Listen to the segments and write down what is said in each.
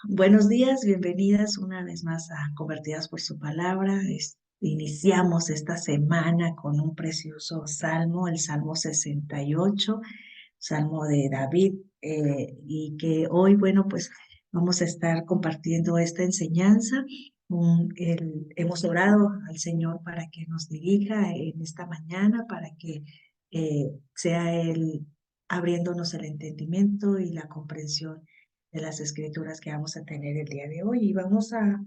Buenos días, bienvenidas una vez más a Convertidas por su Palabra. Iniciamos esta semana con un precioso salmo, el Salmo 68, Salmo de David, y que hoy, bueno, pues vamos a estar compartiendo esta enseñanza. Hemos orado al Señor para que nos dirija en esta mañana, para que sea Él abriéndonos el entendimiento y la comprensión de las escrituras que vamos a tener el día de hoy. Y vamos a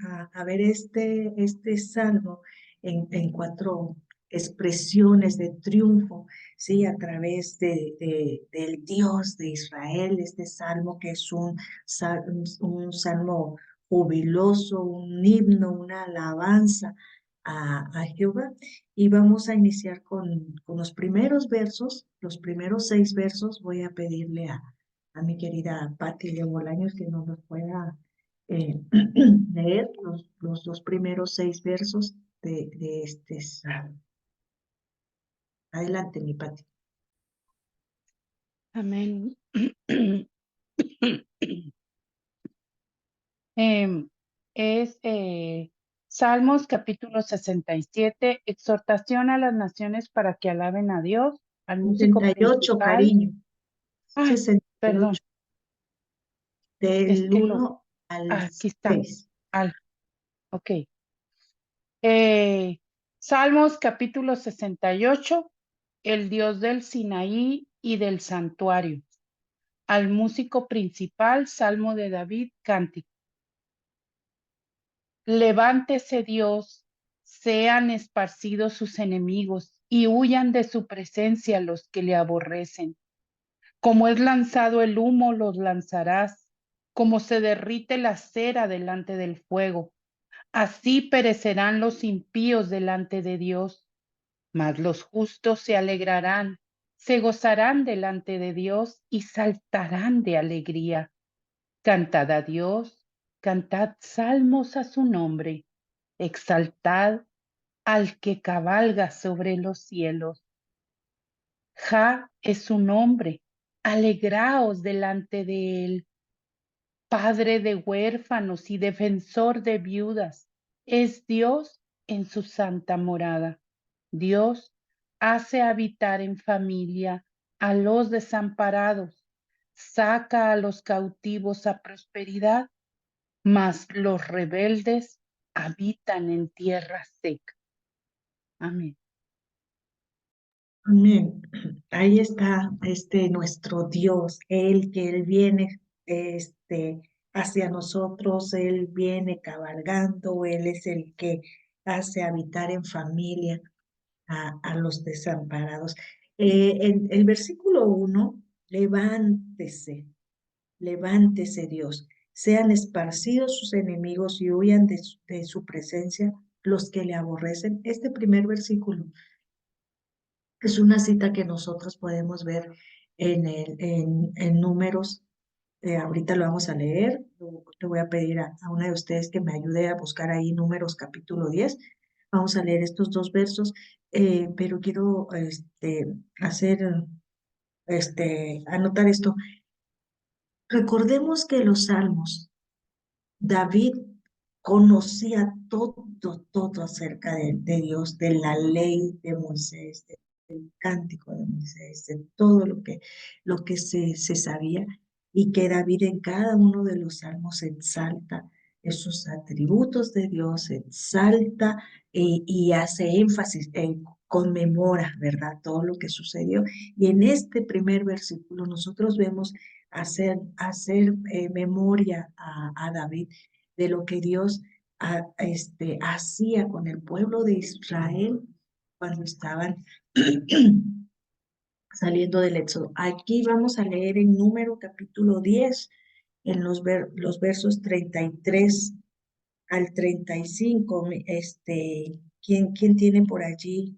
ver este salmo en cuatro expresiones de triunfo, ¿sí? A través del Dios de Israel, este salmo que es un salmo jubiloso, un himno, una alabanza a Jehová. Y vamos a iniciar con los primeros versos, los primeros 6 versos. Voy a pedirle a mi querida Patti de Bolaños que nos los pueda leer los dos primeros 6 versos de este salmo. Adelante, mi Patti. Amén. Es Salmos capítulo 67, exhortación a las naciones para que alaben a Dios, al músico 68, principal. cariño. Ay, perdón, 68, es del que 1 al aquí está. 6. Ok. Salmos capítulo 68, el Dios del Sinaí y del santuario. Al músico principal, Salmo de David, cántico. Levántese Dios, sean esparcidos sus enemigos y huyan de su presencia los que le aborrecen. Como es lanzado el humo, los lanzarás, como se derrite la cera delante del fuego. Así perecerán los impíos delante de Dios, mas los justos se alegrarán, se gozarán delante de Dios y saltarán de alegría. Cantad a Dios, cantad salmos a su nombre, exaltad al que cabalga sobre los cielos. Jah es su nombre, alegraos delante de él. Padre de huérfanos y defensor de viudas, es Dios en su santa morada. Dios hace habitar en familia a los desamparados, saca a los cautivos a prosperidad, mas los rebeldes habitan en tierra seca. Amén. Amén. Ahí está nuestro Dios, Él viene hacia nosotros, Él viene cabalgando, Él es el que hace habitar en familia a los desamparados. El versículo 1, levántese Dios, sean esparcidos sus enemigos y huyan de su presencia los que le aborrecen. Este primer versículo es una cita que nosotros podemos ver en Números. Ahorita lo vamos a leer. Le voy a pedir a una de ustedes que me ayude a buscar ahí Números capítulo 10. Vamos a leer estos dos versos, pero quiero anotar esto. Recordemos que los salmos, David conocía todo acerca de Dios, de la ley de Moisés, del cántico de Moisés, de todo lo que se sabía, y que David en cada uno de los salmos exalta esos atributos de Dios, exalta y hace énfasis, conmemora, ¿verdad? Todo lo que sucedió. Y en este primer versículo nosotros vemos hacer memoria a David de lo que Dios hacía con el pueblo de Israel cuando estaban saliendo del Éxodo. Aquí vamos a leer en Número capítulo 10, en los versos 33 al 35. ¿Quién tiene por allí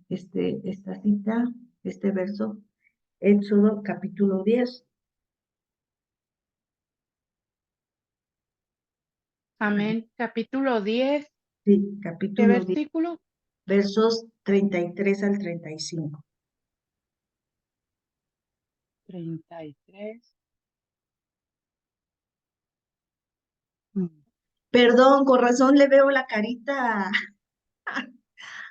esta cita, este verso? Éxodo capítulo 10. Amén. Capítulo 10. Sí, ¿Qué capítulo 10, versículo? versos 33 al 35. 33. Mm. Perdón, con razón le veo la carita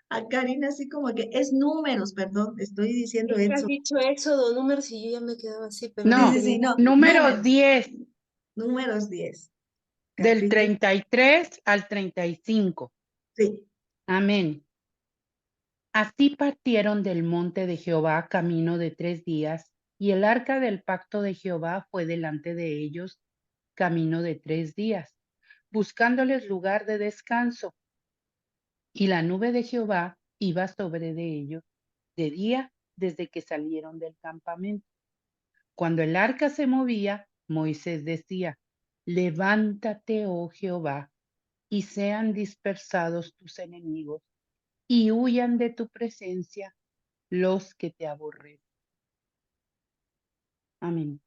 a Karina así como que es números, perdón, estoy diciendo Es que has eso. dicho Éxodo, números, y yo ya me quedaba así, pero Sí, no sí, No, sí, tenía. no, números números, 10 números 10 del capítulo, 33 al 35. sí. Amén. Así partieron del monte de Jehová camino de 3 días, y el arca del pacto de Jehová fue delante de ellos camino de 3 días, buscándoles lugar de descanso. Y la nube de Jehová iba sobre de ellos de día desde que salieron del campamento. Cuando el arca se movía, Moisés decía: Levántate, oh Jehová, y sean dispersados tus enemigos, y huyan de tu presencia los que te aborrecen. Amén.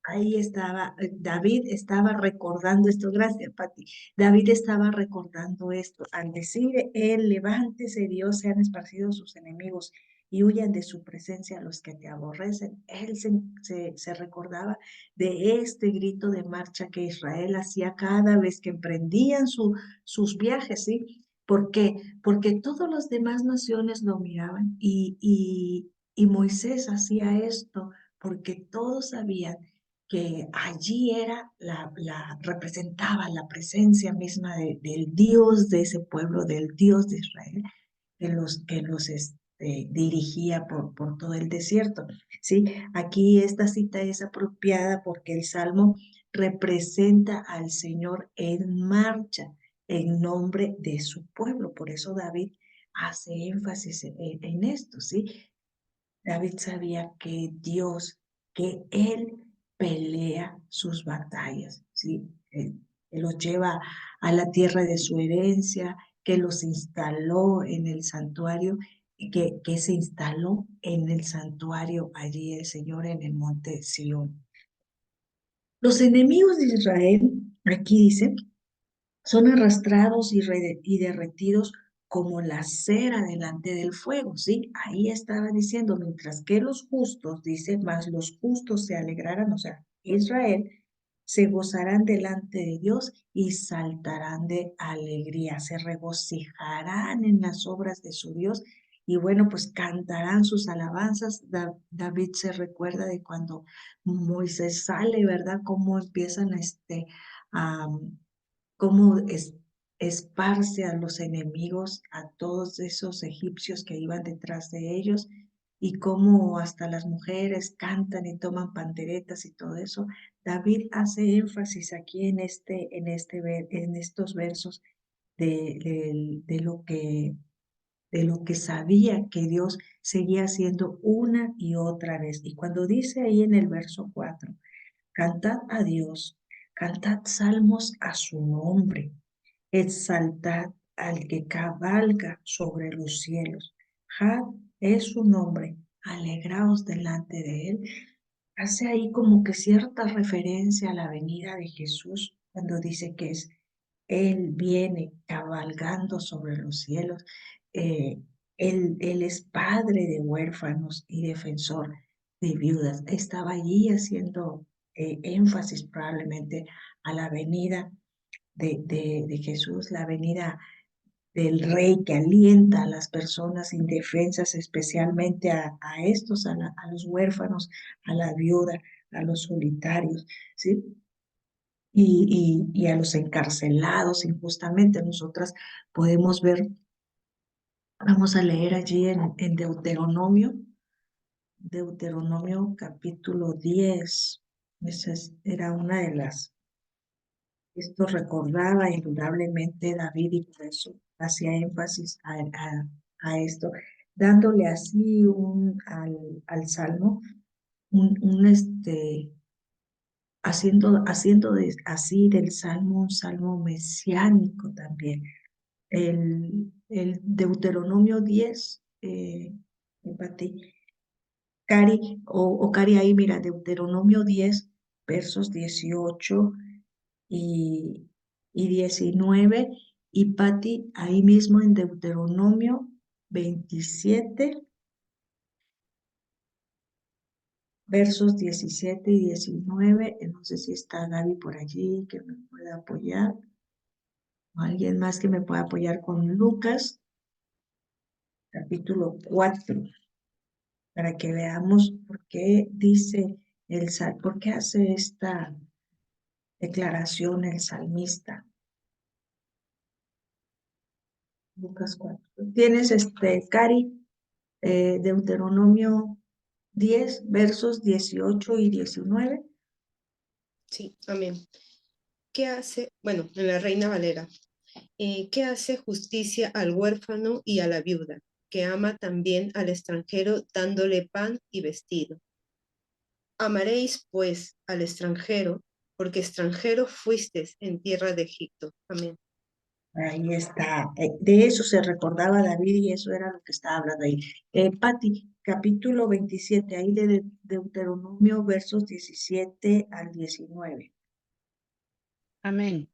Ahí estaba, David estaba recordando esto, gracias, Pati. David estaba recordando esto. Al decir él, levántese Dios, sean esparcidos sus enemigos y huyan de su presencia los que te aborrecen. Él se recordaba de este grito de marcha que Israel hacía cada vez que emprendían sus viajes, ¿sí? ¿Por qué? Porque todas las demás naciones lo miraban y Moisés hacía esto porque todos sabían que allí era representaba la presencia misma del Dios de ese pueblo, del Dios de Israel, que los dirigía por todo el desierto. ¿Sí? Aquí esta cita es apropiada porque el Salmo representa al Señor en marcha en nombre de su pueblo. Por eso David hace énfasis en esto, ¿sí? David sabía que Dios, que Él pelea sus batallas, ¿sí? Él los lleva a la tierra de su herencia, que los instaló en el santuario, y que se instaló en el santuario allí el Señor en el monte Sión. Los enemigos de Israel, aquí dice, son arrastrados y derretidos como la cera delante del fuego, ¿sí? Ahí estaba diciendo, mientras que los justos, dice, más los justos se alegrarán, o sea, Israel, se gozarán delante de Dios y saltarán de alegría, se regocijarán en las obras de su Dios y bueno, pues cantarán sus alabanzas. David se recuerda de cuando Moisés sale, ¿verdad? Cómo empiezan a cómo esparce a los enemigos, a todos esos egipcios que iban detrás de ellos, y cómo hasta las mujeres cantan y toman panderetas y todo eso. David hace énfasis aquí en estos versos de lo que sabía que Dios seguía haciendo una y otra vez. Y cuando dice ahí en el verso 4, cantad a Dios, cantad salmos a su nombre, exaltad al que cabalga sobre los cielos. Had es su nombre, alegraos delante de él. Hace ahí como que cierta referencia a la venida de Jesús cuando dice que él viene cabalgando sobre los cielos. Eh, él es padre de huérfanos y defensor de viudas. Estaba allí haciendo énfasis probablemente a la venida de Jesús, la venida del rey que alienta a las personas indefensas, especialmente a estos, a los huérfanos, a la viuda, a los solitarios, ¿sí? Y a los encarcelados injustamente. Nosotras podemos ver, vamos a leer allí en Deuteronomio capítulo 10. Era una de esto recordaba indudablemente David y por eso hacía énfasis a esto, dándole así al Salmo, haciendo así del Salmo un Salmo mesiánico también. El Deuteronomio 10, Pati, Cari, o Cari ahí, mira, Deuteronomio 10, versos 18 y, y 19, y Pati, ahí mismo en Deuteronomio 27, versos 17 y 19. No sé si está Gaby por allí que me pueda apoyar, o alguien más que me pueda apoyar con Lucas, capítulo 4, para que veamos por qué dice por qué hace esta declaración el salmista. Lucas 4. ¿Tienes, Cari, Deuteronomio 10, versos 18 y 19? Sí, amén. ¿Qué hace? Bueno, en la Reina Valera. ¿Qué hace justicia al huérfano y a la viuda, que ama también al extranjero dándole pan y vestido? Amaréis, pues, al extranjero, porque extranjero fuisteis en tierra de Egipto. Amén. Ahí está. De eso se recordaba David y eso era lo que estaba hablando ahí. Pati, capítulo 27, ahí de Deuteronomio, versos 17 al 19. Amén.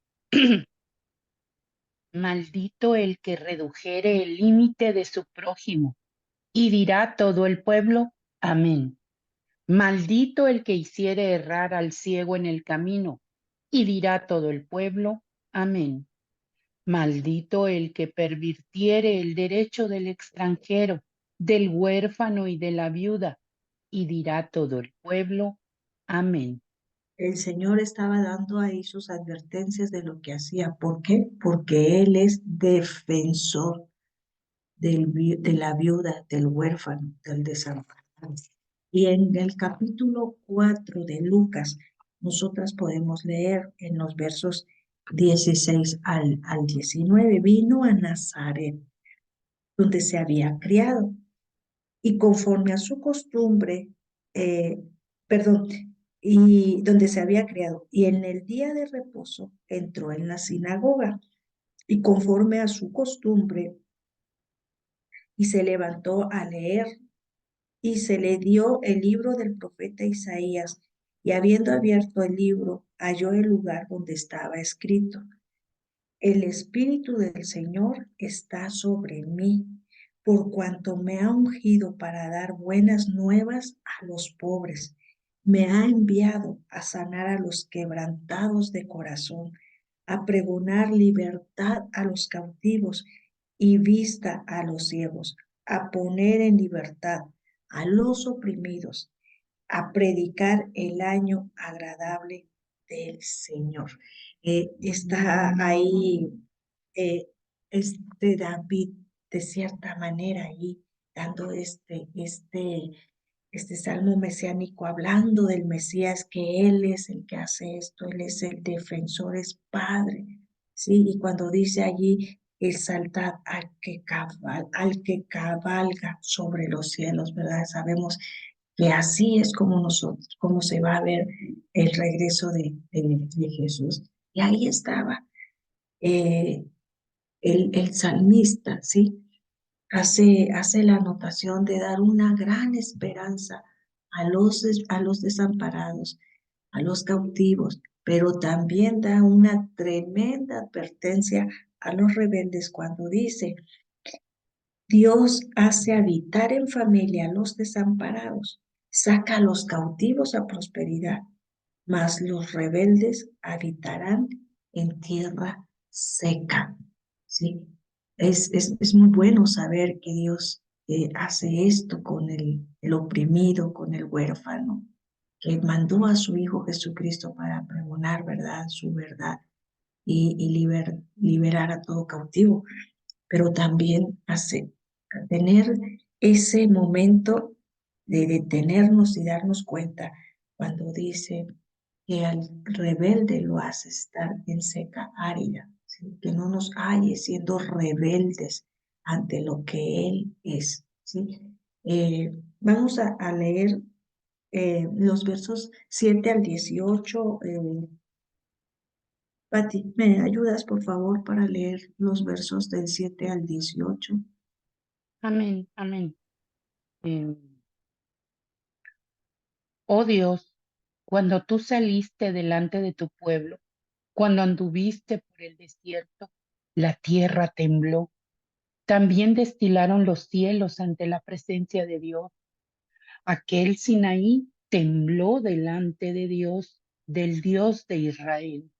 Maldito el que redujere el límite de su prójimo, y dirá todo el pueblo, amén. Maldito el que hiciere errar al ciego en el camino, y dirá todo el pueblo, amén. Maldito el que pervirtiere el derecho del extranjero, del huérfano y de la viuda, y dirá todo el pueblo, amén. El Señor estaba dando ahí sus advertencias de lo que hacía. ¿Por qué? Porque Él es defensor de la viuda, del huérfano, del desamparado. Y en el capítulo 4 de Lucas, nosotras podemos leer en los versos 16 al 19, vino a Nazaret, donde se había criado, y conforme a su costumbre, eh, perdón, y donde se había criado, y en el día de reposo entró en la sinagoga, y conforme a su costumbre, y se levantó a leer, y se le dio el libro del profeta Isaías, y habiendo abierto el libro, halló el lugar donde estaba escrito: El Espíritu del Señor está sobre mí, por cuanto me ha ungido para dar buenas nuevas a los pobres. Me ha enviado a sanar a los quebrantados de corazón, a pregonar libertad a los cautivos y vista a los ciegos, a poner en libertad a los oprimidos, a predicar el año agradable del Señor. Está ahí David, de cierta manera, ahí dando este salmo mesiánico, hablando del Mesías, que Él es el que hace esto, Él es el defensor, es Padre, ¿sí? Y cuando dice allí, exaltad al que cabalga sobre los cielos, ¿verdad? Sabemos que así es como nosotros, como se va a ver el regreso de Jesús. Y ahí estaba el salmista, ¿sí? Hace la anotación de dar una gran esperanza a los desamparados, a los cautivos, pero también da una tremenda advertencia a los rebeldes cuando dice: Dios hace habitar en familia a los desamparados, saca a los cautivos a prosperidad, mas los rebeldes habitarán en tierra seca. ¿Sí? Es muy bueno saber que Dios hace esto con el oprimido, con el huérfano, que mandó a su Hijo Jesucristo para pregonar verdad, su verdad, y liberar a todo cautivo, pero también hace tener ese momento de detenernos y darnos cuenta cuando dice que al rebelde lo hace estar en seca árida, ¿sí? Que no nos halle siendo rebeldes ante lo que Él es, ¿sí? Vamos a leer los versos 7 al 18. Pati, ¿me ayudas por favor para leer los versos del 7 al 18? Amén, amén. Eh, oh Dios, cuando tú saliste delante de tu pueblo, cuando anduviste por el desierto, la tierra tembló. También destilaron los cielos ante la presencia de Dios. Aquel Sinaí tembló delante de Dios, del Dios de Israel.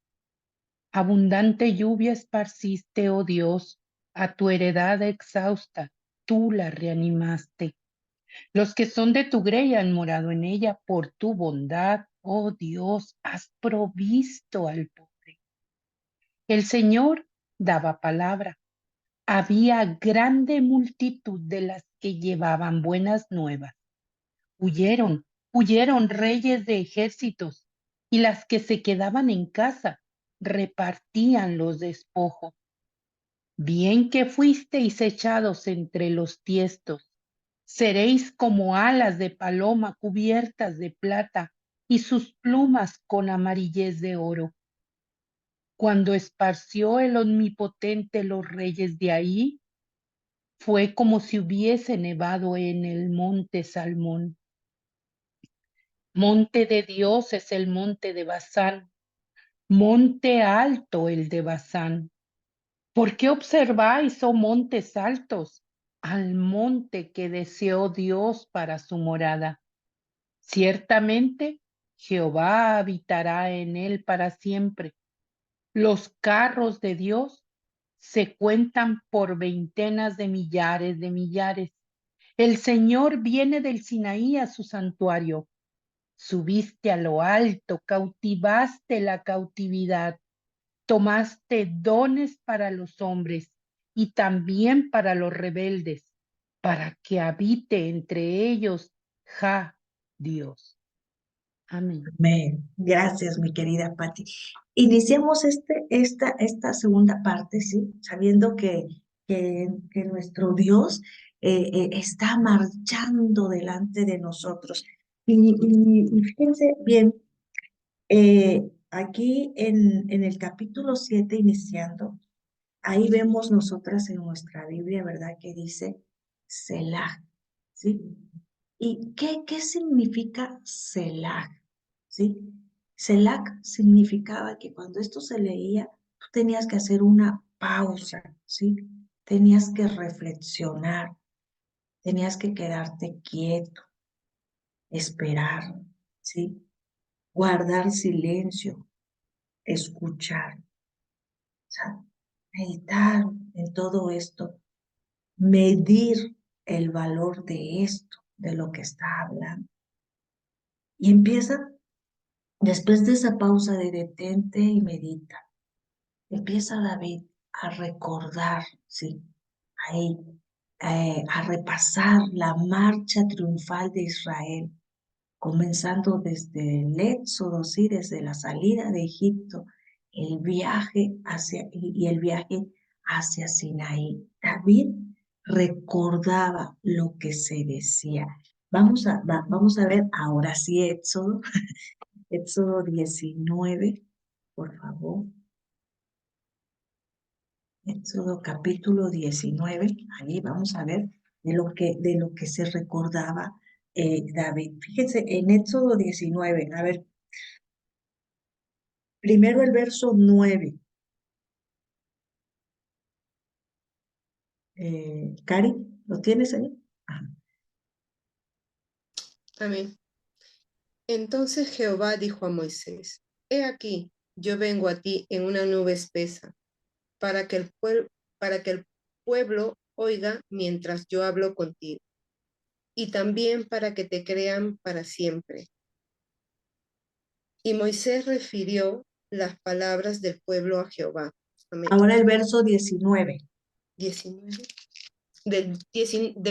Abundante lluvia esparciste, oh Dios, a tu heredad exhausta, tú la reanimaste. Los que son de tu grey han morado en ella por tu bondad, oh Dios, has provisto al pobre. El Señor daba palabra. Había grande multitud de las que llevaban buenas nuevas. Huyeron reyes de ejércitos, y las que se quedaban en casa repartían los despojos. Bien que fuisteis echados entre los tiestos, seréis como alas de paloma cubiertas de plata y sus plumas con amarillez de oro. Cuando esparció el Omnipotente los reyes de ahí, fue como si hubiese nevado en el monte Salmón. Monte de Dios es el monte de Basán, monte alto el de Basán. ¿Por qué observáis, oh montes altos, al monte que deseó Dios para su morada? Ciertamente Jehová habitará en él para siempre. Los carros de Dios se cuentan por veintenas de millares de millares. El Señor viene del Sinaí a su santuario. Subiste a lo alto, cautivaste la cautividad, tomaste dones para los hombres y también para los rebeldes, para que habite entre ellos Dios. Amén. Amén. Gracias, mi querida Patti. Iniciamos esta segunda parte, ¿sí? Sabiendo que nuestro Dios está marchando delante de nosotros. Y fíjense bien, aquí en el capítulo 7 iniciando, ahí vemos nosotras en nuestra Biblia, ¿verdad? Que dice Selah, ¿sí? ¿Y qué significa Selah? ¿Sí? Selah significaba que cuando esto se leía, tú tenías que hacer una pausa, ¿sí? Tenías que reflexionar, tenías que quedarte quieto, esperar, ¿sí? Guardar silencio, escuchar, o sea, meditar en todo esto, medir el valor de esto, de lo que está hablando. Y empieza, después de esa pausa de detente y medita, empieza David a recordar, ¿sí? Ahí, a repasar la marcha triunfal de Israel, comenzando desde el éxodo, ¿sí? Desde la salida de Egipto, el viaje y el viaje hacia Sinaí. David recordaba lo que se decía. Vamos a ver ahora sí Éxodo, Éxodo 19, por favor. Éxodo capítulo 19, ahí vamos a ver de lo que se recordaba David. Fíjense, en Éxodo 19, a ver, primero el verso 9. Cari, ¿lo tienes ahí? Ajá. Amén. Entonces Jehová dijo a Moisés, He aquí, yo vengo a ti en una nube espesa, para que el pueblo oiga mientras yo hablo contigo, y también para que te crean para siempre. Y Moisés refirió las palabras del pueblo a Jehová. Amén. Ahora el verso 19. 19. ¿Del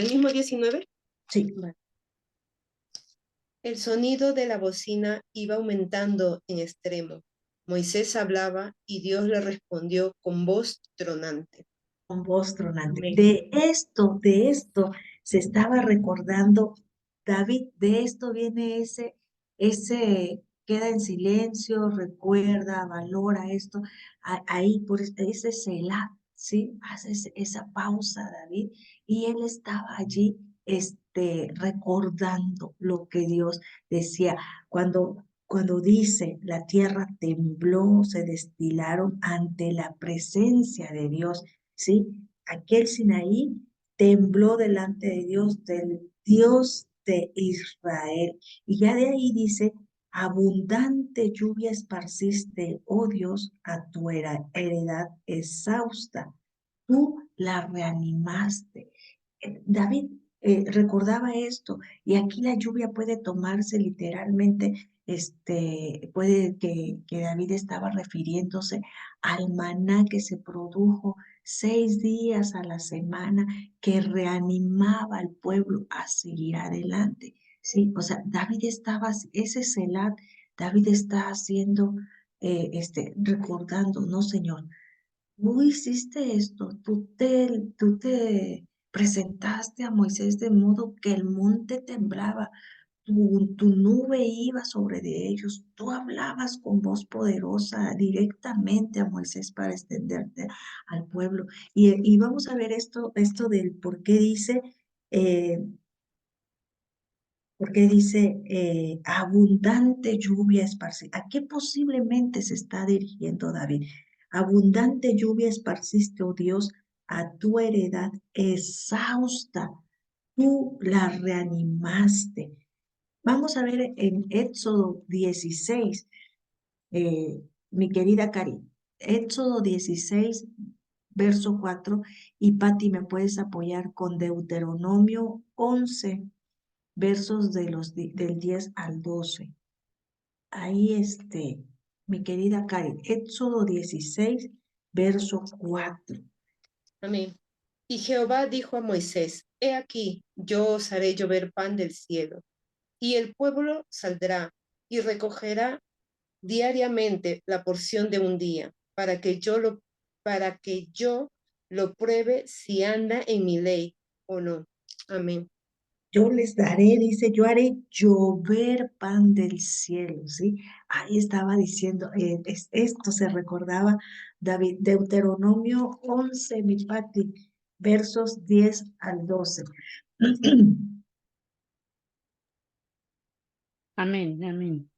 mismo 19? Sí. Vale. El sonido de la bocina iba aumentando en extremo. Moisés hablaba y Dios le respondió con voz tronante. Con voz tronante. Amén. De esto se estaba recordando David, de esto viene ese queda en silencio, recuerda, valora esto, ahí por ese Selah, ¿sí? Hace esa pausa, David, y él estaba allí, recordando lo que Dios decía. Cuando dice, la tierra tembló, se destilaron ante la presencia de Dios, ¿sí? Aquel Sinaí tembló delante de Dios, del Dios de Israel. Y ya de ahí dice, abundante lluvia esparciste, oh Dios, a tu heredad exhausta. Tú la reanimaste. David recordaba esto, y aquí la lluvia puede tomarse literalmente, puede que David estaba refiriéndose al maná que se produjo 6 días a la semana, que reanimaba al pueblo a seguir adelante. Sí, o sea, David estaba, ese Selah, David está haciendo, recordando, no, Señor, tú hiciste esto, tú te presentaste a Moisés de modo que el monte temblaba, tu nube iba sobre de ellos, tú hablabas con voz poderosa directamente a Moisés para extenderte al pueblo. Y vamos a ver esto del por qué dice, eh, abundante lluvia esparcida. ¿A qué posiblemente se está dirigiendo David? Abundante lluvia esparciste, oh Dios, a tu heredad exhausta. Tú la reanimaste. Vamos a ver en Éxodo 16, mi querida Cari. Éxodo 16, verso 4. Y Pati, ¿me puedes apoyar con Deuteronomio 11? Versos del 10 al 12. Ahí mi querida Karen, Éxodo 16, verso 4. Amén. Y Jehová dijo a Moisés, he aquí, yo os haré llover pan del cielo, y el pueblo saldrá y recogerá diariamente la porción de un día, para que yo lo pruebe si anda en mi ley o no. Amén. Yo les daré, dice, yo haré llover pan del cielo, ¿sí? Ahí estaba diciendo, esto se recordaba David, Deuteronomio 11, mi Pati, versos 10 al 12. Amén, amén.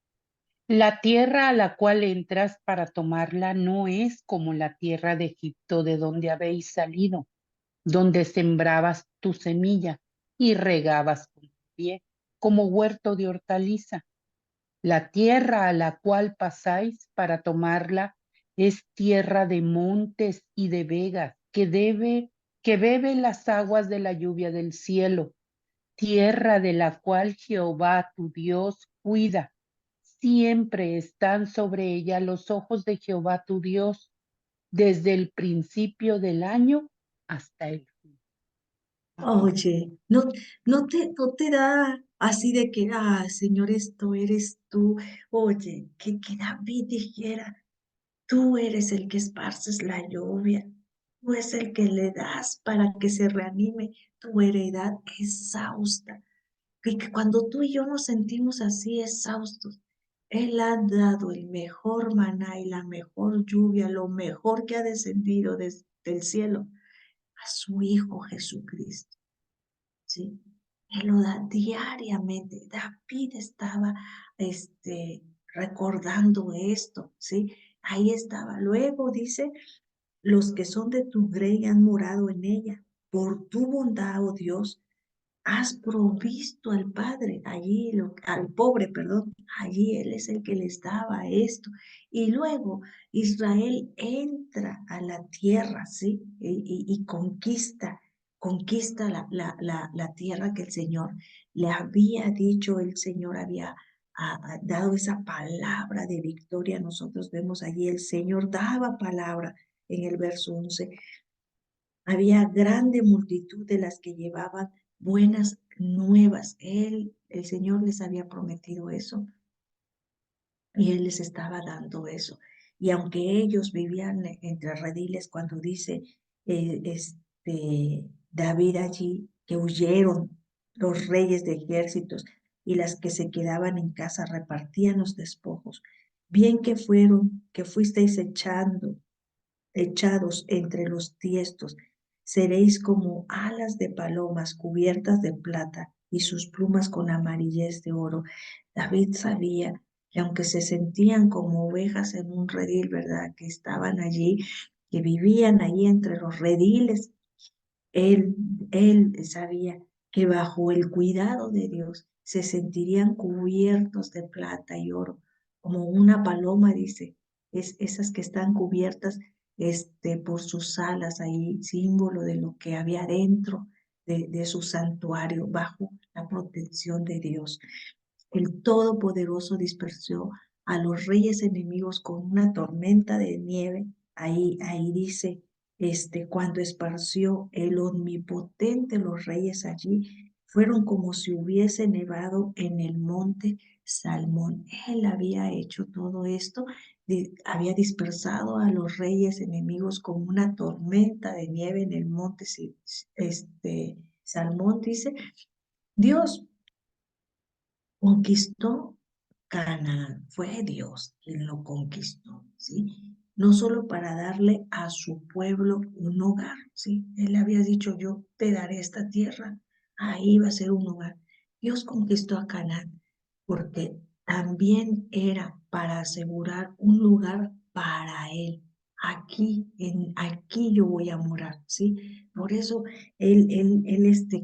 La tierra a la cual entras para tomarla no es como la tierra de Egipto de donde habéis salido, donde sembrabas tu semilla y regabas con tu pie, como huerto de hortaliza. La tierra a la cual pasáis para tomarla es tierra de montes y de vegas, que bebe las aguas de la lluvia del cielo, tierra de la cual Jehová tu Dios cuida. Siempre están sobre ella los ojos de Jehová tu Dios, desde el principio del año hasta el fin. Oye, no te da así de que, Señor, esto eres tú. Oye, que David dijera, tú eres el que esparces la lluvia, tú eres el que le das para que se reanime tu heredad exhausta. Que cuando tú y yo nos sentimos así exhaustos, Él ha dado el mejor maná y la mejor lluvia, lo mejor que ha descendido desde el cielo a su Hijo Jesucristo. ¿Sí? Él lo da diariamente. David estaba recordando esto, ¿sí? Ahí estaba. Luego dice, los que son de tu grey han morado en ella. Por tu bondad, oh Dios, has provisto al Padre, al pobre, perdón, allí Él es el que les daba esto. Y luego Israel entra a la tierra, ¿sí? Y conquista la tierra que el Señor le había dicho, el Señor había dado esa palabra de victoria. Nosotros vemos allí, el Señor daba palabra en el verso 11. Había grande multitud de las que llevaban buenas nuevas. El Señor les había prometido eso y Él les estaba dando eso. Y aunque ellos vivían entre rediles, cuando dice David allí que huyeron los reyes de ejércitos y las que se quedaban en casa repartían los despojos. Bien que fuisteis echados entre los tiestos, seréis como alas de palomas cubiertas de plata y sus plumas con amarillez de oro. David sabía que aunque se sentían como ovejas en un redil, ¿verdad? Que estaban allí, que vivían allí entre los rediles, él sabía que bajo el cuidado de Dios se sentirían cubiertos de plata y oro, como una paloma, dice, esas que están cubiertas por sus alas ahí, símbolo de lo que había dentro de su santuario, bajo la protección de Dios. El Todopoderoso dispersó a los reyes enemigos con una tormenta de nieve. Ahí dice, cuando esparció el Omnipotente los reyes allí, fueron como si hubiese nevado en el monte Salmón. Él había hecho todo esto, había dispersado a los reyes enemigos con una tormenta de nieve en el monte Salmón, dice. Dios conquistó Canaán, fue Dios quien lo conquistó, ¿sí? No solo para darle a su pueblo un hogar, ¿sí? Él había dicho, yo te daré esta tierra, ahí va a ser un hogar. Dios conquistó a Canaán porque también era para asegurar un lugar para él. Aquí yo voy a morar, ¿sí? Por eso él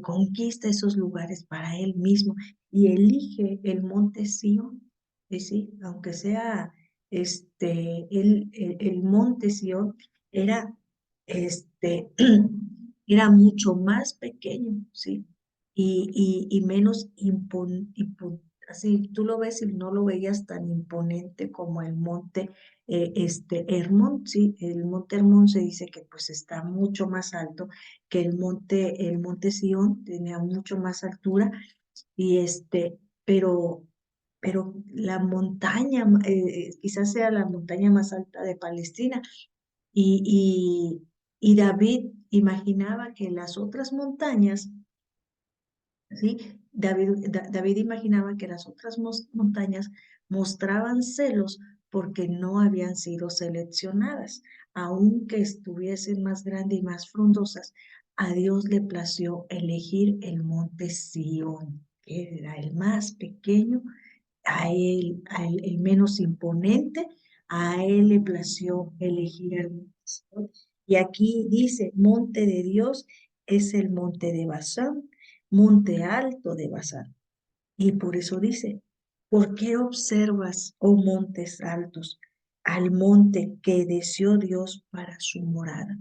conquista esos lugares para él mismo y elige el monte Sión, ¿sí? Aunque sea el monte Sión era, era mucho más pequeño, ¿sí? Y menos así tú lo ves y no lo veías tan imponente como el monte Hermón, ¿sí? El monte Hermón se dice que pues está mucho más alto que el monte Sión, tenía mucho más altura y pero, pero la montaña, quizás sea la montaña más alta de Palestina, y, y David imaginaba que las otras montañas, ¿sí? David imaginaba que las otras montañas mostraban celos porque no habían sido seleccionadas, aunque estuviesen más grandes y más frondosas. A Dios le plació elegir el monte Sión, que era el más pequeño, el menos imponente. A él le plació elegir el monte Sión. Y aquí dice, monte de Dios es el monte de Basán, monte alto de Basán. Y por eso dice, ¿por qué observas, oh montes altos, al monte que deseó Dios para su morada?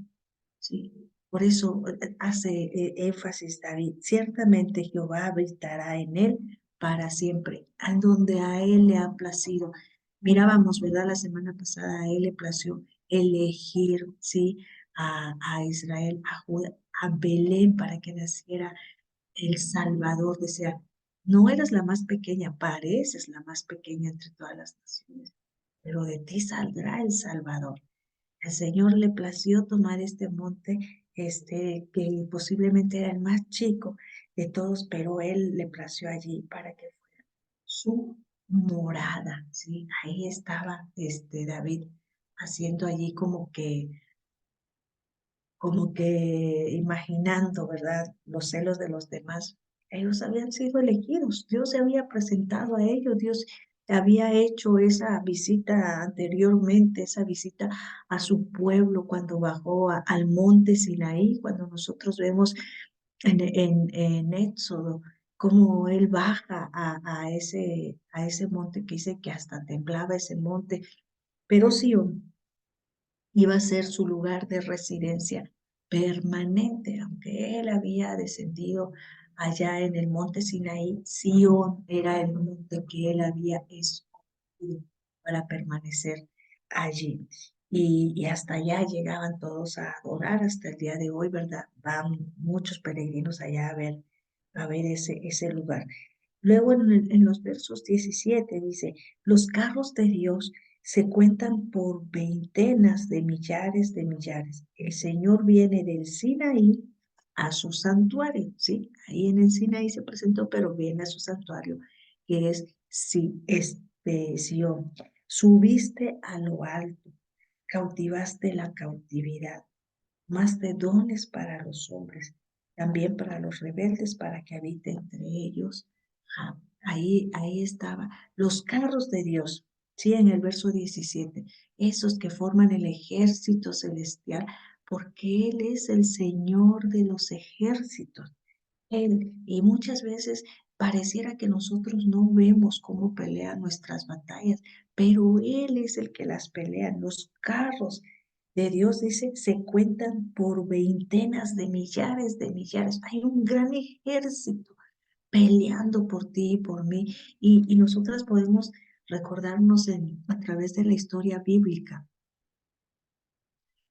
¿Sí? Por eso hace énfasis David, ciertamente Jehová habitará en él para siempre, en donde a él le ha placido. Mirábamos, ¿verdad? La semana pasada a él le plació elegir, ¿sí? A Israel, a Judá, a Belén para que naciera el Salvador. Decía, no eres la más pequeña, pareces la más pequeña entre todas las naciones, pero de ti saldrá el Salvador. Al Señor le plació tomar este monte, que posiblemente era el más chico de todos, pero Él le plació allí para que fuera su morada, ¿sí? Ahí estaba David haciendo allí como que imaginando, ¿verdad? Los celos de los demás. Ellos habían sido elegidos, Dios se había presentado a ellos, Dios había hecho esa visita anteriormente, esa visita a su pueblo cuando bajó al monte Sinaí, cuando nosotros vemos en Éxodo cómo él baja a ese monte que dice que hasta temblaba ese monte, pero Sión iba a ser su lugar de residencia permanente, aunque él había descendido allá en el monte Sinaí, Sión era el monte que él había escogido para permanecer allí. Y hasta allá llegaban todos a adorar hasta el día de hoy, ¿verdad? Van muchos peregrinos allá a ver ese lugar. Luego en los versos 17 dice, los carros de Dios se cuentan por veintenas de millares de millares. El Señor viene del Sinaí a su santuario, ¿sí? Ahí en el Sinaí se presentó, pero viene a su santuario, que es Sión. Subiste a lo alto, cautivaste la cautividad, más de dones para los hombres, también para los rebeldes, para que habite entre ellos. Ahí estaba, los carros de Dios, sí, en el verso 17, esos que forman el ejército celestial, porque Él es el Señor de los ejércitos. Él. Y muchas veces pareciera que nosotros no vemos cómo pelea nuestras batallas, pero Él es el que las pelea. Los carros de Dios, dice, se cuentan por veintenas de millares de millares. Hay un gran ejército peleando por ti y por mí. Y nosotras podemos recordarnos a través de la historia bíblica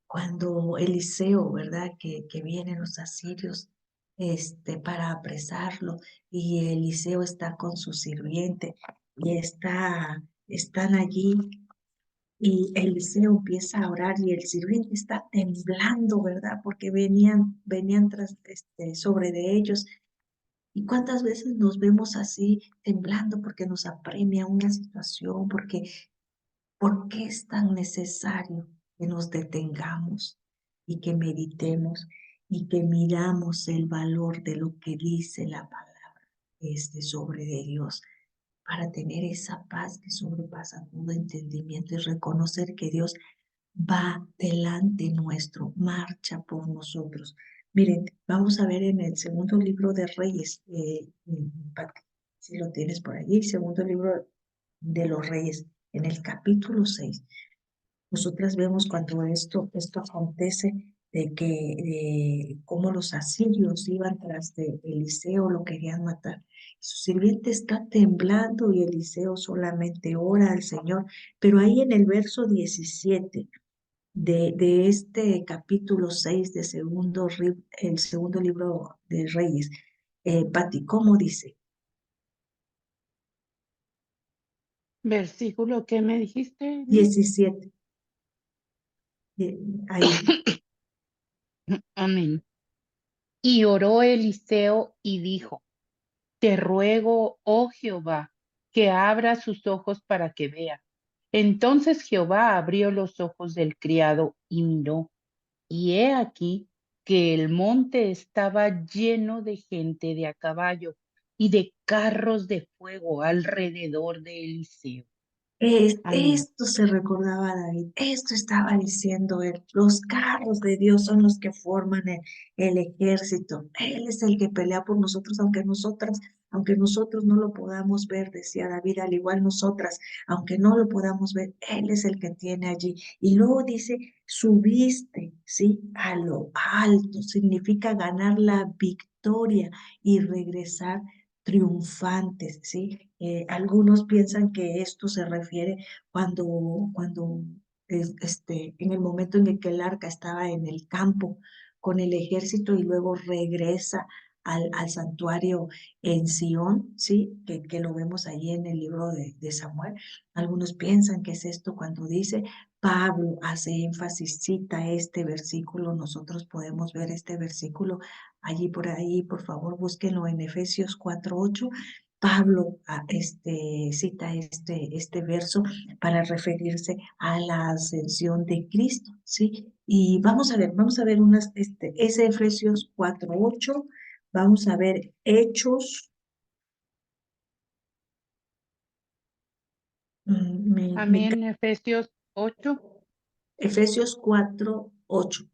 cuando Eliseo, ¿verdad? Que vienen los asirios para apresarlo y Eliseo está con su sirviente y están allí y Eliseo empieza a orar y el sirviente está temblando, ¿verdad? Porque venían sobre de ellos. ¿Y cuántas veces nos vemos así temblando porque nos apremia una situación, porque ¿por qué es tan necesario que nos detengamos y que meditemos y que miramos el valor de lo que dice la palabra sobre de Dios para tener esa paz que sobrepasa todo entendimiento y reconocer que Dios va delante nuestro, marcha por nosotros? Miren, vamos a ver en el segundo libro de Reyes, Pati, si lo tienes por allí, segundo libro de los Reyes, en el capítulo 6. Nosotras vemos cuando esto acontece de cómo los asirios iban tras de Eliseo, lo querían matar. Su sirviente está temblando y Eliseo solamente ora al Señor. Pero ahí en el verso 17 de este capítulo 6 de el segundo libro de Reyes, Pati, ¿cómo dice? Versículo, ¿qué me dijiste, Luz? 17. Ahí. Amén. Y oró Eliseo y dijo, te ruego, oh Jehová, que abra sus ojos para que vea. Entonces Jehová abrió los ojos del criado y miró, y he aquí que el monte estaba lleno de gente de a caballo y de carros de fuego alrededor de Eliseo. Amén. Esto se recordaba a David, esto estaba diciendo él, los carros de Dios son los que forman el ejército, Él es el que pelea por nosotros, aunque nosotros no lo podamos ver, decía David, al igual nosotras, aunque no lo podamos ver, Él es el que tiene allí. Y luego dice, subiste, ¿sí? A lo alto, significa ganar la victoria y regresar triunfantes, ¿sí? Algunos piensan que esto se refiere cuando en el momento en el que el arca estaba en el campo con el ejército y luego regresa al santuario en Sión, ¿sí? Que lo vemos ahí en el libro de Samuel. Algunos piensan que es esto cuando dice, Pablo hace énfasis, cita este versículo, nosotros podemos ver este versículo allí por ahí, por favor, búsquenlo en Efesios 4:8. Pablo cita este verso para referirse a la ascensión de Cristo, ¿sí? Y vamos a ver ese Efesios 4:8, vamos a ver Amén. Efesios 8, Efesios 4:8.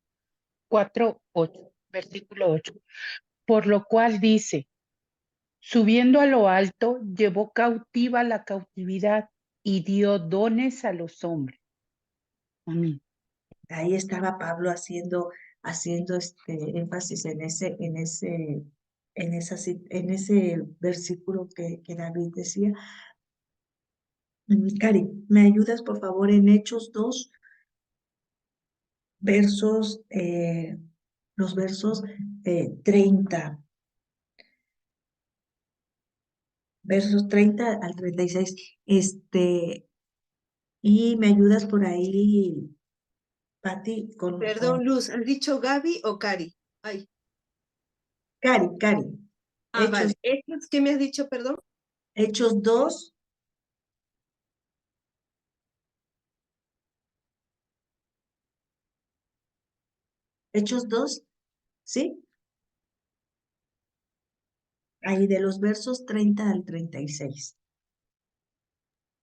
4, 8, versículo 8. Por lo cual dice, subiendo a lo alto, llevó cautiva la cautividad y dio dones a los hombres. Amén. Ahí estaba Pablo haciendo énfasis en ese versículo que David decía. Cari, ¿me ayudas por favor en Hechos 2, los versos 30, versos 30 al 36? Y me ayudas por ahí, Pati, Perdón, Luz, ¿has dicho Gaby o Cari? Ay. Cari. Vale. ¿Qué me has dicho, perdón? Hechos 2. Hechos 2, ¿sí? Ahí de los versos 30 al 36.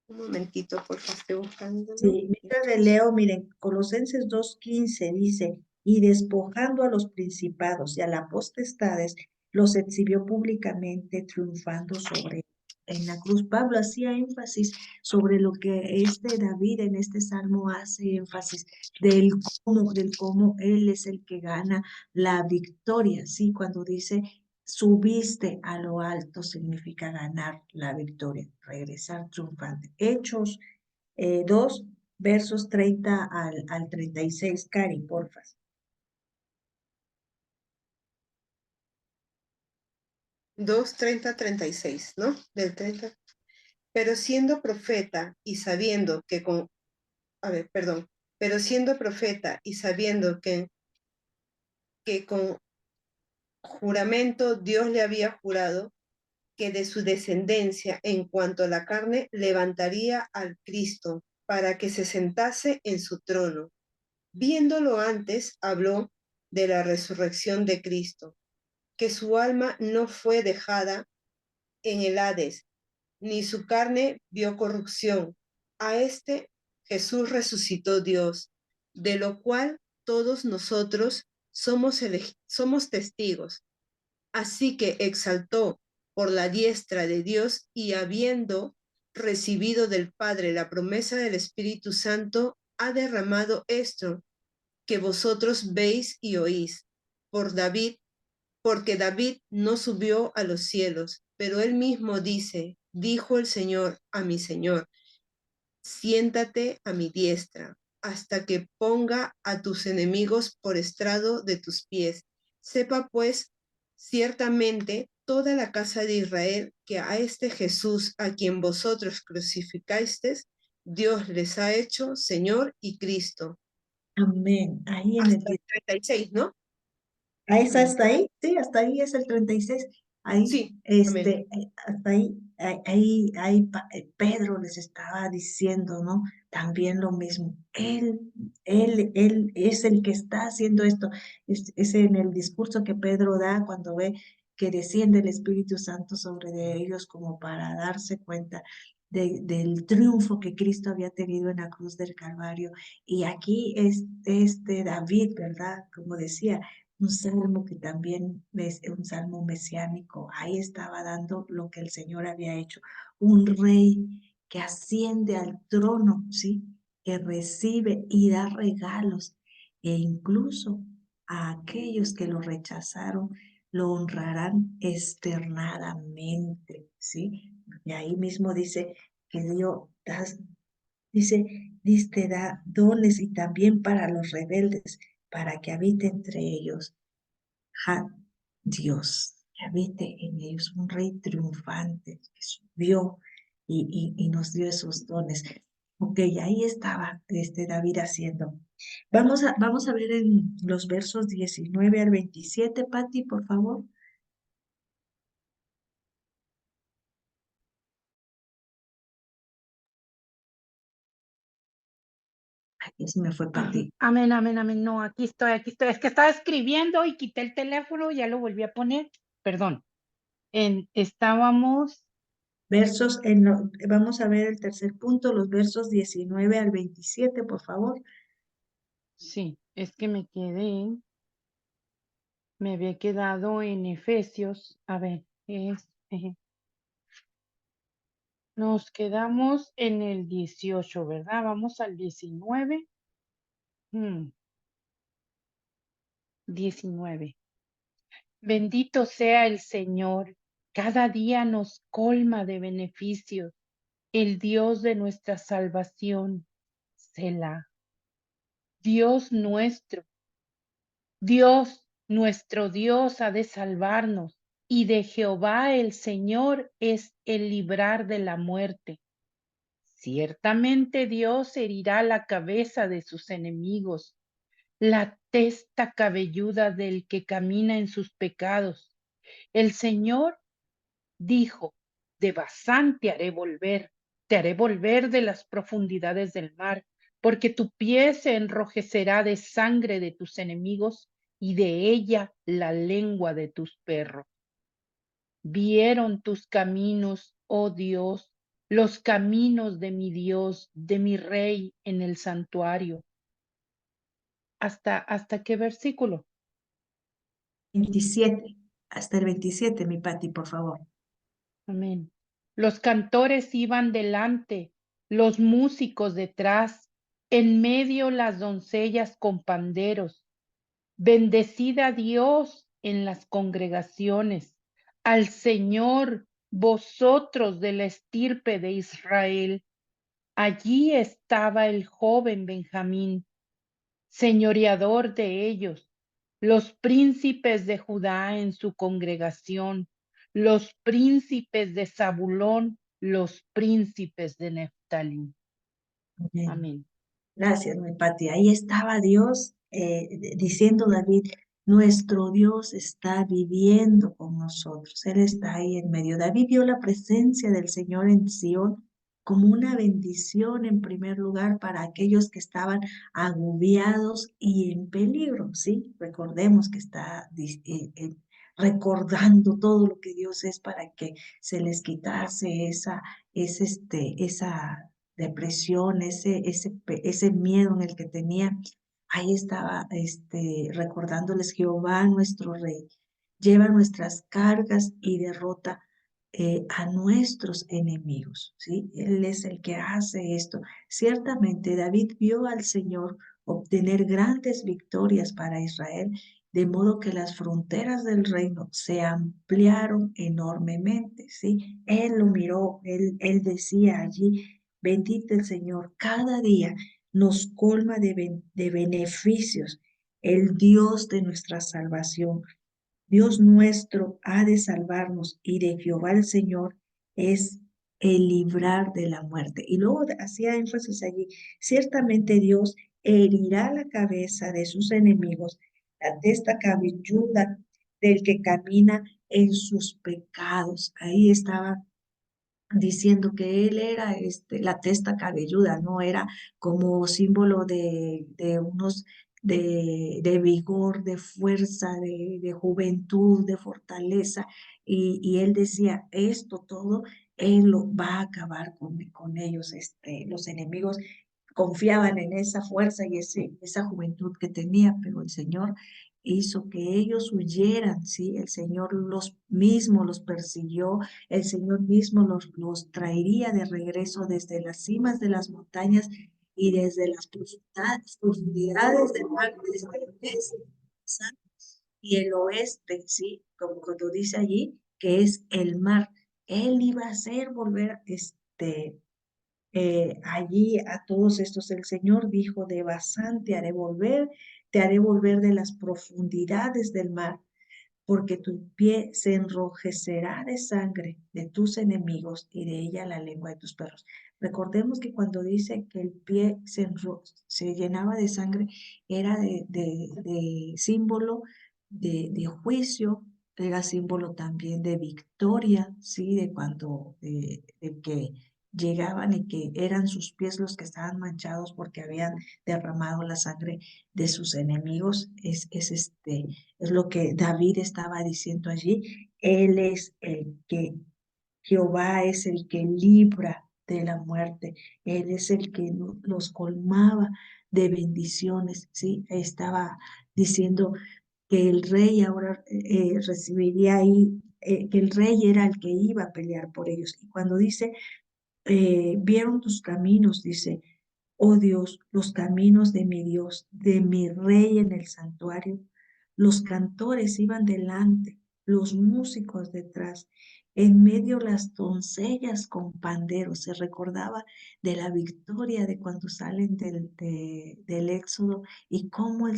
Un momentito, porque estoy buscando. Sí, mientras leo, miren, Colosenses 2:15 dice, y despojando a los principados y a las potestades los exhibió públicamente triunfando sobre en la cruz. Pablo hacía énfasis sobre lo que David en este salmo hace énfasis del cómo él es el que gana la victoria, ¿sí? Cuando dice subiste a lo alto significa ganar la victoria, regresar triunfante. Hechos 2, versos 30 al 36, Cari, porfa. 2:30-36, ¿no? Del 30. Pero siendo profeta y sabiendo que pero siendo profeta y sabiendo que con juramento Dios le había jurado que de su descendencia en cuanto a la carne levantaría al Cristo para que se sentase en su trono. Viéndolo antes, habló de la resurrección de Cristo, que su alma no fue dejada en el Hades, ni su carne vio corrupción. A este Jesús resucitó Dios, de lo cual todos nosotros somos testigos. Así que exaltó por la diestra de Dios y habiendo recibido del Padre la promesa del Espíritu Santo, ha derramado esto que vosotros veis y oís por David, porque David no subió a los cielos, pero él mismo dijo el Señor a mi Señor, siéntate a mi diestra, hasta que ponga a tus enemigos por estrado de tus pies. Sepa pues, ciertamente, toda la casa de Israel, que a este Jesús, a quien vosotros crucificasteis, Dios les ha hecho Señor y Cristo. Amén. Ahí en Hasta el 36, ¿no? ahí está, hasta ahí, sí, hasta ahí es el 36. Ahí, Sí, amén. hasta ahí, Pedro les estaba diciendo, ¿no? También lo mismo. Él es el que está haciendo esto. Es en el discurso que Pedro da cuando ve que desciende el Espíritu Santo sobre de ellos como para darse cuenta del triunfo que Cristo había tenido en la cruz del Calvario. Y aquí es David, ¿verdad? Como decía, un salmo que también es un salmo mesiánico. Ahí estaba dando lo que el Señor había hecho. Un rey que asciende al trono, ¿sí? Que recibe y da regalos e incluso a aquellos que lo rechazaron lo honrarán externadamente, ¿sí? Y ahí mismo dice que Dios te da dones y también para los rebeldes, para que habite entre ellos. Dios, que habite en ellos, un rey triunfante que subió y nos dio esos dones. Ok, ahí estaba David haciendo. Vamos a ver en los versos 19 al 27, Patti, por favor. Aquí se me fue Patti. Amén, amén, amén. No, aquí estoy, aquí estoy. Es que estaba escribiendo y quité el teléfono, ya lo volví a poner. Perdón. Estábamos, Vamos a ver el tercer punto, los versos 19 al 27, por favor. sí, es que me había quedado en Efesios. A ver, nos quedamos en el 18, ¿verdad? Vamos al 19. 19. Bendito sea el Señor, cada día nos colma de beneficios, el Dios de nuestra salvación, Selah. Dios nuestro Dios ha de salvarnos, y de Jehová el Señor es el librar de la muerte. Ciertamente Dios herirá la cabeza de sus enemigos, la testa cabelluda del que camina en sus pecados. El Señor dijo, de Basán te haré volver de las profundidades del mar, porque tu pie se enrojecerá de sangre de tus enemigos y de ella la lengua de tus perros. Vieron tus caminos, oh Dios, los caminos de mi Dios, de mi Rey en el santuario. ¿Hasta qué versículo? 27. hasta el 27, mi Pati, por favor. Amén. Los cantores iban delante, los músicos detrás, en medio las doncellas con panderos. Bendecida Dios en las congregaciones, al Señor, vosotros de la estirpe de Israel. Allí estaba el joven Benjamín, señoreador de ellos, los príncipes de Judá en su congregación, los príncipes de Zabulón, los príncipes de Neftalí. Amén. Amén. Gracias, mi Pati. Ahí estaba Dios diciendo David, nuestro Dios está viviendo con nosotros. Él está ahí en medio. David vio la presencia del Señor en Sion como una bendición en primer lugar para aquellos que estaban agobiados y en peligro, ¿sí? Recordemos que está recordando todo lo que Dios es para que se les quitase esa depresión, ese miedo en el que tenía. Ahí estaba recordándoles: Jehová nuestro Rey lleva nuestras cargas y derrota a nuestros enemigos, ¿sí? Él es el que hace esto. Ciertamente David vio al Señor obtener grandes victorias para Israel, de modo que las fronteras del reino se ampliaron enormemente, ¿sí? Él lo miró, él decía allí: bendito el Señor, cada día nos colma de beneficios, el Dios de nuestra salvación. Dios nuestro ha de salvarnos, y de Jehová el Señor es el librar de la muerte. Y luego hacía énfasis allí: ciertamente Dios herirá la cabeza de sus enemigos, la testa cabelluda del que camina en sus pecados. Ahí estaba diciendo que él era la testa cabelluda, no era como símbolo de vigor, de fuerza, de juventud, de fortaleza. Y él decía, esto todo, él lo va a acabar con ellos. Los enemigos confiaban en esa fuerza y esa juventud que tenía, pero el Señor hizo que ellos huyeran, ¿sí? El Señor los persiguió, el Señor mismo los traería de regreso desde las cimas de las montañas y desde las profundidades del mar, desde el este y el oeste, ¿sí? Como cuando dice allí, que es el mar. Él iba a hacer volver allí a todos estos. El Señor dijo: de Basán te haré volver de las profundidades del mar, porque tu pie se enrojecerá de sangre de tus enemigos y de ella la lengua de tus perros. Recordemos que cuando dice que el pie se llenaba de sangre, era de símbolo de juicio, era símbolo también de victoria, ¿sí? De cuando, de que llegaban y que eran sus pies los que estaban manchados porque habían derramado la sangre de sus enemigos. Es lo que David estaba diciendo allí. Él es el que, Jehová es el que libra de la muerte. Él es el que los colmaba de bendiciones, ¿sí? Estaba diciendo que el rey ahora recibiría ahí, que el rey era el que iba a pelear por ellos. Y cuando dice, vieron tus caminos, dice, oh Dios, los caminos de mi Dios, de mi rey en el santuario. Los cantores iban delante, los músicos detrás, en medio las doncellas con panderos. Se recordaba de la victoria de cuando salen del Éxodo y cómo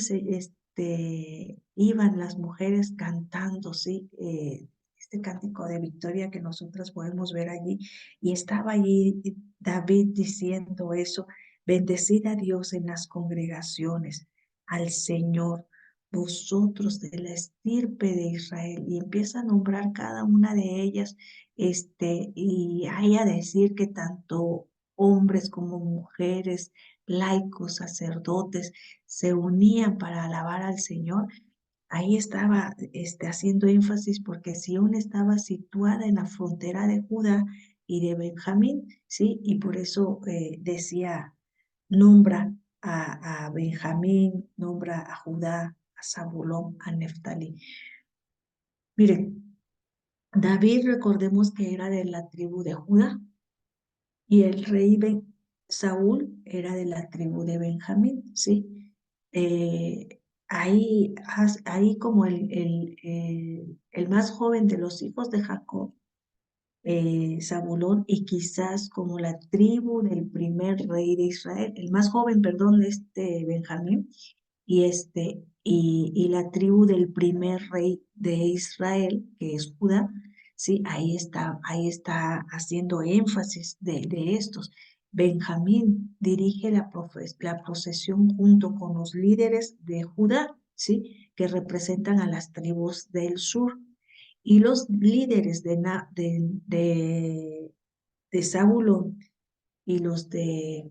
iban las mujeres cantando, ¿sí? Este cántico de victoria que nosotras podemos ver allí. Y estaba allí David diciendo eso: bendecid a Dios en las congregaciones, al Señor, vosotros de la estirpe de Israel. Y empieza a nombrar cada una de ellas, y hay a decir que tanto hombres como mujeres, laicos, sacerdotes, se unían para alabar al Señor. Ahí estaba haciendo énfasis porque Sión estaba situada en la frontera de Judá y de Benjamín, ¿sí? Y por eso decía, nombra a Benjamín, nombra a Judá, a Zabulón, a Neftalí. Miren, David, recordemos que era de la tribu de Judá y el rey Saúl era de la tribu de Benjamín, ¿sí? Ahí como el más joven de los hijos de Jacob, Zabulón, y quizás como la tribu del primer rey de Israel, el más joven, perdón, de Benjamín, y la tribu del primer rey de Israel, que es Judá, sí, ahí está haciendo énfasis de estos. Benjamín dirige la procesión junto con los líderes de Judá, sí, que representan a las tribus del sur. Y los líderes de Zabulón y los de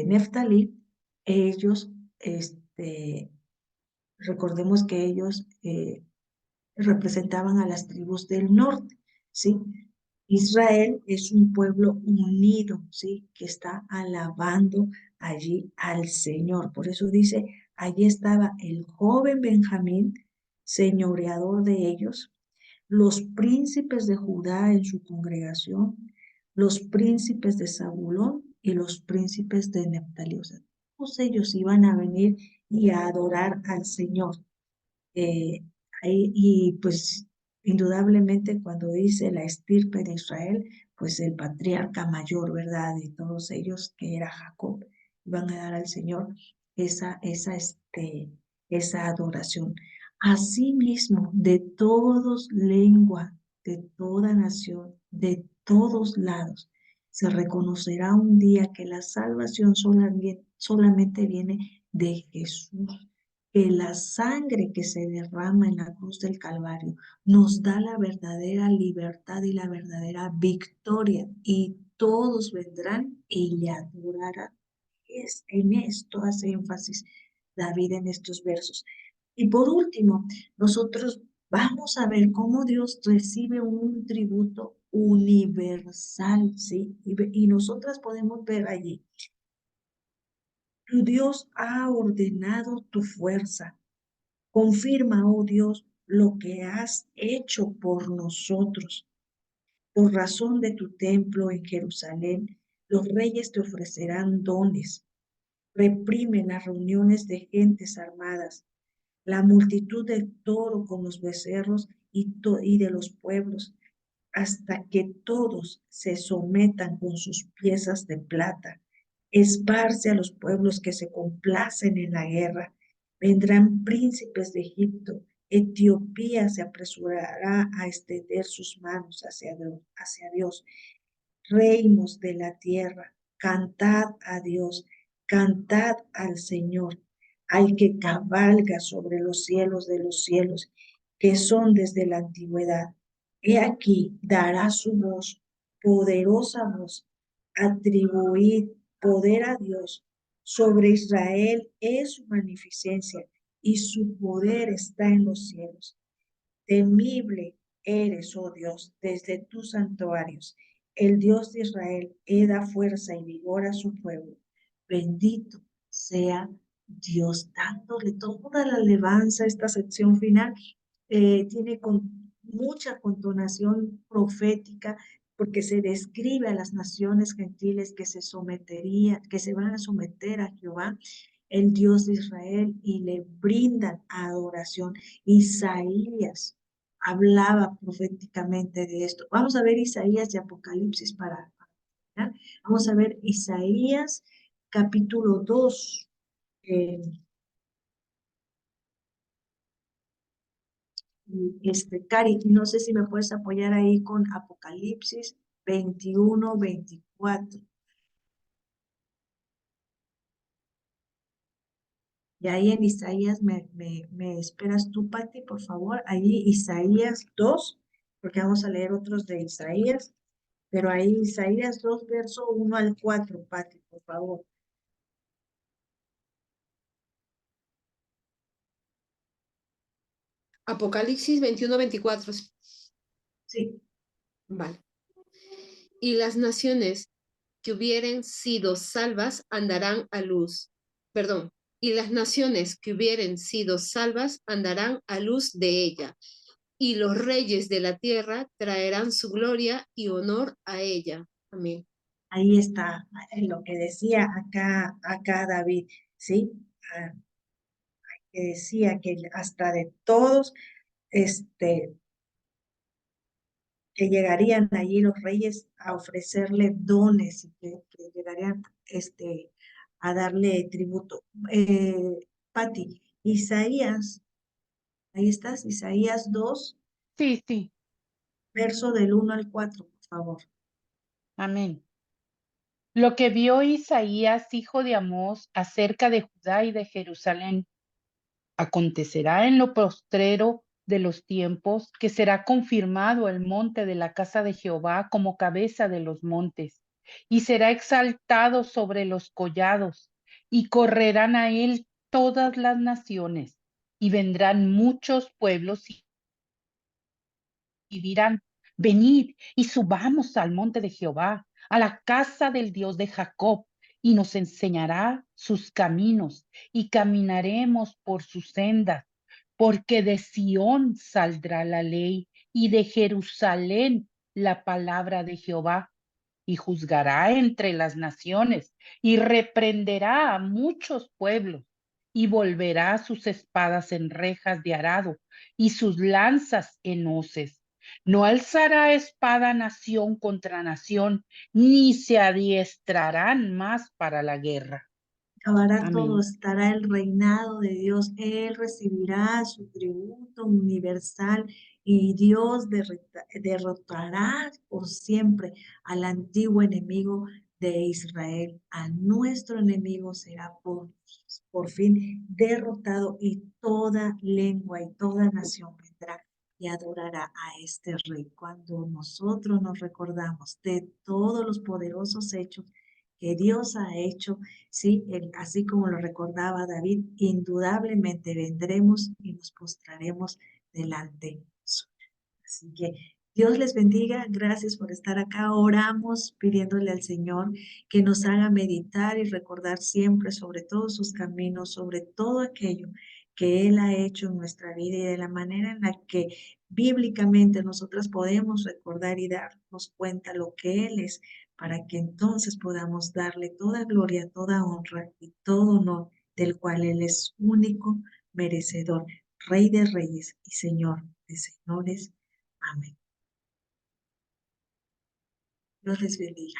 Neftalí, ellos, recordemos que ellos representaban a las tribus del norte, ¿sí? Israel es un pueblo unido, ¿sí? Que está alabando allí al Señor. Por eso dice, allí estaba el joven Benjamín, señoreador de ellos, los príncipes de Judá en su congregación, los príncipes de Zabulón y los príncipes de Neftalí. O sea, todos ellos iban a venir y a adorar al Señor. Eh, y pues indudablemente cuando dice la estirpe de Israel, pues el patriarca mayor, ¿verdad? De todos ellos, que era Jacob, iban a dar al Señor esa adoración. Asimismo, de todos lengua, de toda nación, de todos lados, se reconocerá un día que la salvación solamente viene de Jesús, que la sangre que se derrama en la cruz del Calvario nos da la verdadera libertad y la verdadera victoria, y todos vendrán y le adorarán. En esto hace énfasis David en estos versos. Y por último, nosotros vamos a ver cómo Dios recibe un tributo universal, ¿sí? Y nosotras podemos ver allí: tu Dios ha ordenado tu fuerza. Confirma, oh Dios, lo que has hecho por nosotros. Por razón de tu templo en Jerusalén, los reyes te ofrecerán dones. Reprime las reuniones de gentes armadas, la multitud del toro con los becerros y de los pueblos, hasta que todos se sometan con sus piezas de plata. Esparce a los pueblos que se complacen en la guerra. Vendrán príncipes de Egipto. Etiopía se apresurará a extender sus manos hacia Dios. Reinos de la tierra, cantad a Dios, cantad al Señor, al que cabalga sobre los cielos de los cielos, que son desde la antigüedad. He aquí, dará su voz, poderosa voz, atribuid poder a Dios. Sobre Israel es su magnificencia y su poder está en los cielos. Temible eres, oh Dios, desde tus santuarios. El Dios de Israel da fuerza y vigor a su pueblo. Bendito sea Dios, dándole toda la alabanza. Esta sección final tiene mucha contonación profética, porque se describe a las naciones gentiles que se van a someter a Jehová, el Dios de Israel, y le brindan adoración. Isaías hablaba proféticamente de esto. Vamos a ver Isaías y Apocalipsis para terminar. Vamos a ver Isaías capítulo 2. Cari, no sé si me puedes apoyar ahí con Apocalipsis 21-24. Y ahí en Isaías me esperas tú, Pati, por favor. Ahí Isaías 2, porque vamos a leer otros de Isaías, pero ahí Isaías 2, verso 1 al 4, Pati, por favor. Apocalipsis 21-24. Sí. Vale. Y las naciones que hubieren sido salvas andarán a luz. Perdón. Y las naciones que hubieren sido salvas andarán a luz de ella. y los reyes de la tierra traerán su gloria y honor a ella. Amén. Ahí está lo que decía acá David, ¿sí? Ah, que decía que hasta de todos, que llegarían allí los reyes a ofrecerle dones y que llegarían, a darle tributo. Pati, Isaías, ahí estás, Isaías 2, Sí, sí, verso del 1 al 4, por favor. amén. Lo que vio Isaías, hijo de Amós, acerca de Judá y de Jerusalén, acontecerá en lo postrero de los tiempos que será confirmado el monte de la casa de Jehová como cabeza de los montes, y será exaltado sobre los collados, y correrán a él todas las naciones, y vendrán muchos pueblos y dirán, venid y subamos al monte de Jehová, a la casa del Dios de Jacob, y nos enseñará sus caminos, y caminaremos por sus sendas, porque de Sión saldrá la ley, y de Jerusalén la palabra de Jehová, y juzgará entre las naciones, y reprenderá a muchos pueblos, y volverá sus espadas en rejas de arado, y sus lanzas en hoces. No alzará espada nación contra nación, ni se adiestrarán más para la guerra. Acabará todo, Amén. estará el reinado de Dios. Él recibirá su tributo universal y Dios derrotará por siempre al antiguo enemigo de Israel. A nuestro enemigo será por fin derrotado y toda lengua y toda nación vendrá y adorará a este rey. Cuando nosotros nos recordamos de todos los poderosos hechos que Dios ha hecho, sí, así como lo recordaba David, indudablemente vendremos y nos postraremos delante suyo. Así que Dios les bendiga, gracias por estar acá. Oramos pidiéndole al Señor que nos haga meditar y recordar siempre sobre todos sus caminos, sobre todo aquello que Él ha hecho en nuestra vida y de la manera en la que bíblicamente nosotras podemos recordar y darnos cuenta lo que Él es, para que entonces podamos darle toda gloria, toda honra y todo honor del cual Él es único merecedor, Rey de reyes y Señor de señores. Amén. Dios les bendiga.